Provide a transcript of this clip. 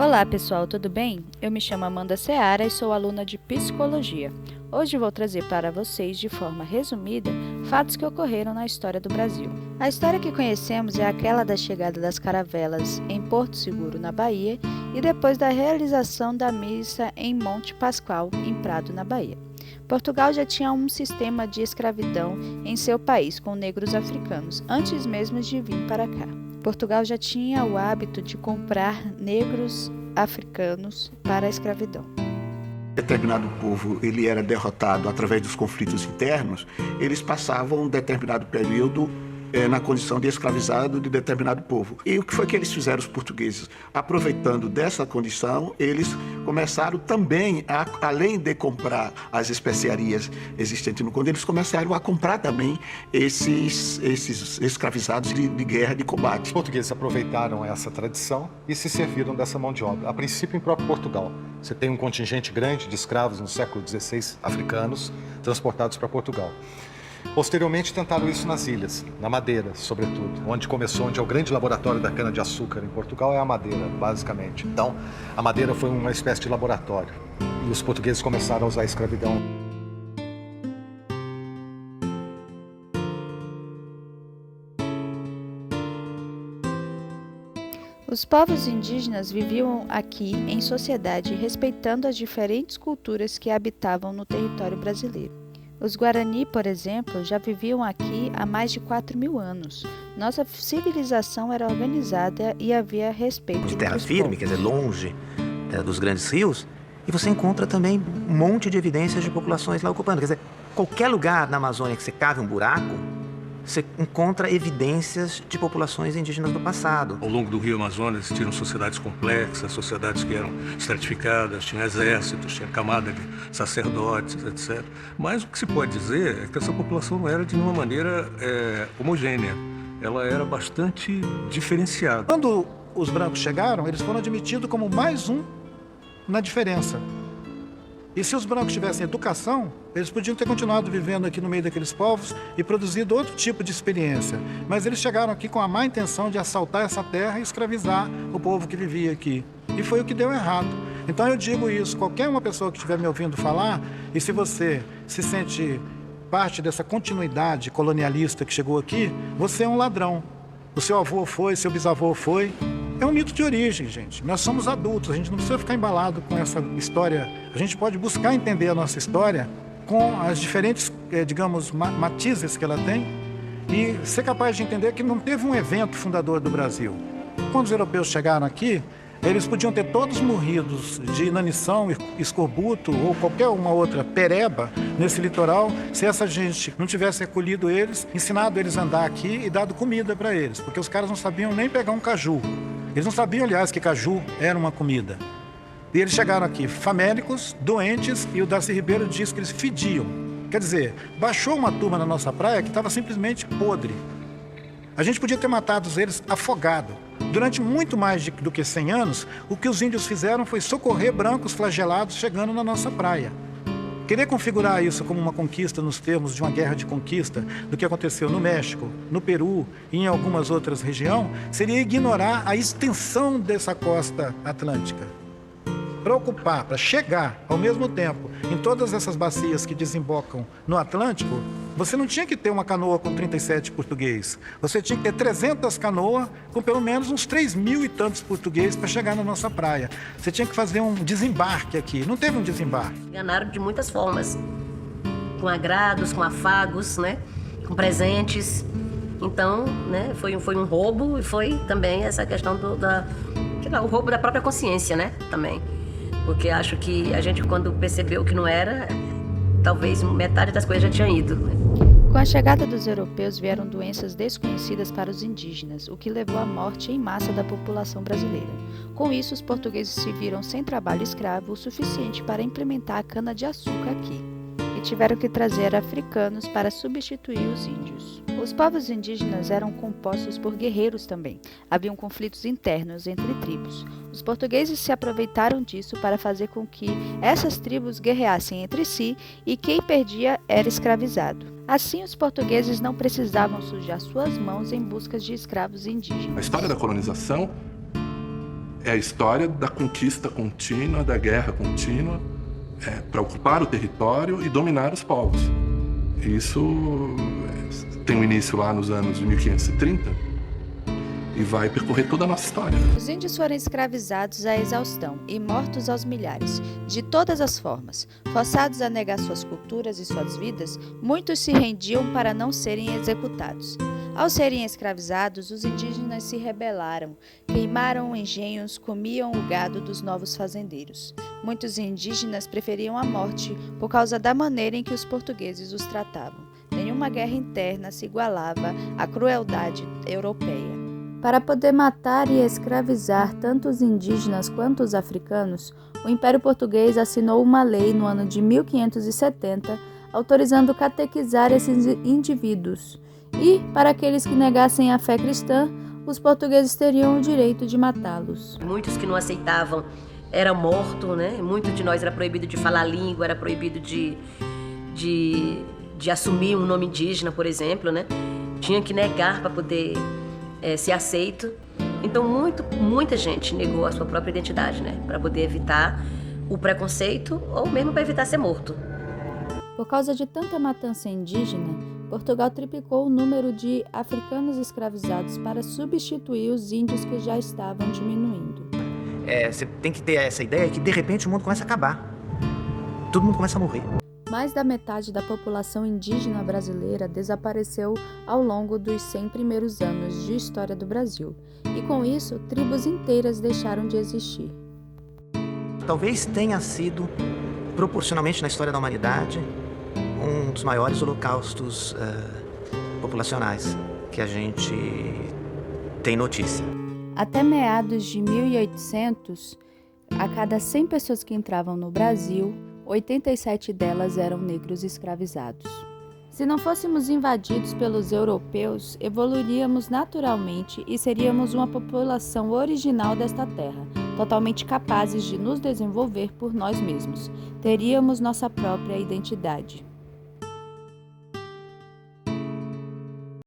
Olá pessoal, tudo bem? Eu me chamo Amanda Seara e sou aluna de Psicologia. Hoje vou trazer para vocês, de forma resumida, fatos que ocorreram na história do Brasil. A história que conhecemos é aquela da chegada das caravelas em Porto Seguro, na Bahia, e depois da realização da missa em Monte Pascoal, em Prado, na Bahia. Portugal já tinha um sistema de escravidão em seu país com negros africanos, antes mesmo de vir para cá. Portugal já tinha o hábito de comprar negros africanos para a escravidão. Determinado povo ele era derrotado através dos conflitos internos, eles passavam um determinado período na condição de escravizado de determinado povo. E o que foi que eles fizeram, os portugueses? Aproveitando dessa condição, eles começaram também, além de comprar as especiarias existentes no Conde, eles começaram a comprar também esses escravizados de guerra, de combate. Os portugueses aproveitaram essa tradição e se serviram dessa mão de obra. A princípio, em próprio Portugal. Você tem um contingente grande de escravos no século XVI, africanos, transportados para Portugal. Posteriormente, tentaram isso nas ilhas, na Madeira, sobretudo, onde é o grande laboratório da cana-de-açúcar em Portugal, é a Madeira, basicamente. Então, a Madeira foi uma espécie de laboratório e os portugueses começaram a usar a escravidão. Os povos indígenas viviam aqui em sociedade respeitando as diferentes culturas que habitavam no território brasileiro. Os Guarani, por exemplo, já viviam aqui há mais de 4.000 anos. Nossa civilização era organizada e havia respeito. De terra firme, quer dizer, longe dos grandes rios, e você encontra também um monte de evidências de populações lá ocupando. Quer dizer, qualquer lugar na Amazônia que você cave um buraco, você encontra evidências de populações indígenas do passado. Ao longo do rio Amazonas existiram sociedades complexas, sociedades que eram estratificadas, tinha exércitos, tinha camada de sacerdotes, etc. Mas o que se pode dizer é que essa população não era de nenhuma maneira homogênea. Ela era bastante diferenciada. Quando os brancos chegaram, eles foram admitidos como mais um na diferença. E se os brancos tivessem educação, eles podiam ter continuado vivendo aqui no meio daqueles povos e produzido outro tipo de experiência. Mas eles chegaram aqui com a má intenção de assaltar essa terra e escravizar o povo que vivia aqui. E foi o que deu errado. Então eu digo isso, qualquer uma pessoa que estiver me ouvindo falar, e se você se sente parte dessa continuidade colonialista que chegou aqui, você é um ladrão. O seu avô foi, seu bisavô foi. É um mito de origem, gente. Nós somos adultos, a gente não precisa ficar embalado com essa história. A gente pode buscar entender a nossa história com as diferentes, matizes que ela tem e ser capaz de entender que não teve um evento fundador do Brasil. Quando os europeus chegaram aqui, eles podiam ter todos morridos de inanição, escorbuto ou qualquer uma outra pereba nesse litoral, se essa gente não tivesse acolhido eles, ensinado eles a andar aqui e dado comida para eles, porque os caras não sabiam nem pegar um caju. Eles não sabiam, aliás, que caju era uma comida. E eles chegaram aqui famélicos, doentes, e o Darcy Ribeiro diz que eles fediam. Quer dizer, baixou uma turma na nossa praia que estava simplesmente podre. A gente podia ter matado eles afogado. Durante muito mais do que 100 anos, o que os índios fizeram foi socorrer brancos flagelados chegando na nossa praia. Querer configurar isso como uma conquista nos termos de uma guerra de conquista do que aconteceu no México, no Peru e em algumas outras regiões, seria ignorar a extensão dessa costa atlântica. Para ocupar, para chegar ao mesmo tempo em todas essas bacias que desembocam no Atlântico, você não tinha que ter uma canoa com 37 portugueses. Você tinha que ter 300 canoas com pelo menos uns 3.000 e tantos portugueses para chegar na nossa praia. Você tinha que fazer um desembarque aqui. Não teve um desembarque. Enganaram de muitas formas. Com agrados, com afagos, né? Com presentes. Então, né? Foi um roubo e foi também essa questão o roubo da própria consciência, né? Também. Porque acho que a gente, quando percebeu que não era, talvez metade das coisas já tinha ido. Com a chegada dos europeus vieram doenças desconhecidas para os indígenas, o que levou à morte em massa da população brasileira. Com isso, os portugueses se viram sem trabalho escravo o suficiente para implementar a cana-de-açúcar aqui, e tiveram que trazer africanos para substituir os índios. Os povos indígenas eram compostos por guerreiros também. Haviam conflitos internos entre tribos. Os portugueses se aproveitaram disso para fazer com que essas tribos guerreassem entre si e quem perdia era escravizado. Assim, os portugueses não precisavam sujar suas mãos em busca de escravos indígenas. A história da colonização É a história da conquista contínua, da guerra contínua, para ocupar o território e dominar os povos. Isso tem um início lá nos anos de 1530 e vai percorrer toda a nossa história. Os índios foram escravizados à exaustão e mortos aos milhares, de todas as formas. Forçados a negar suas culturas e suas vidas, muitos se rendiam para não serem executados. Ao serem escravizados, os indígenas se rebelaram, queimaram engenhos, comiam o gado dos novos fazendeiros. Muitos indígenas preferiam a morte por causa da maneira em que os portugueses os tratavam. Nenhuma guerra interna se igualava à crueldade europeia. Para poder matar e escravizar tanto os indígenas quanto os africanos, o Império Português assinou uma lei no ano de 1570, autorizando catequizar esses indivíduos. E, para aqueles que negassem a fé cristã, os portugueses teriam o direito de matá-los. Muitos que não aceitavam eram mortos, né? Muitos de nós era proibido de falar a língua, era proibido de assumir um nome indígena, por exemplo, né? Tinha que negar para poder ser aceito. Então muita gente negou a sua própria identidade, né? Para poder evitar o preconceito ou mesmo para evitar ser morto. Por causa de tanta matança indígena, Portugal triplicou o número de africanos escravizados para substituir os índios que já estavam diminuindo. Você tem que ter essa ideia que de repente o mundo começa a acabar. Todo mundo começa a morrer. Mais da metade da população indígena brasileira desapareceu ao longo dos 100 primeiros anos de história do Brasil. E com isso, tribos inteiras deixaram de existir. Talvez tenha sido, proporcionalmente na história da humanidade, um dos maiores holocaustos populacionais que a gente tem notícia. Até meados de 1800, a cada 100 pessoas que entravam no Brasil, 87 delas eram negros escravizados. Se não fôssemos invadidos pelos europeus, evoluiríamos naturalmente e seríamos uma população original desta terra, totalmente capazes de nos desenvolver por nós mesmos. Teríamos nossa própria identidade.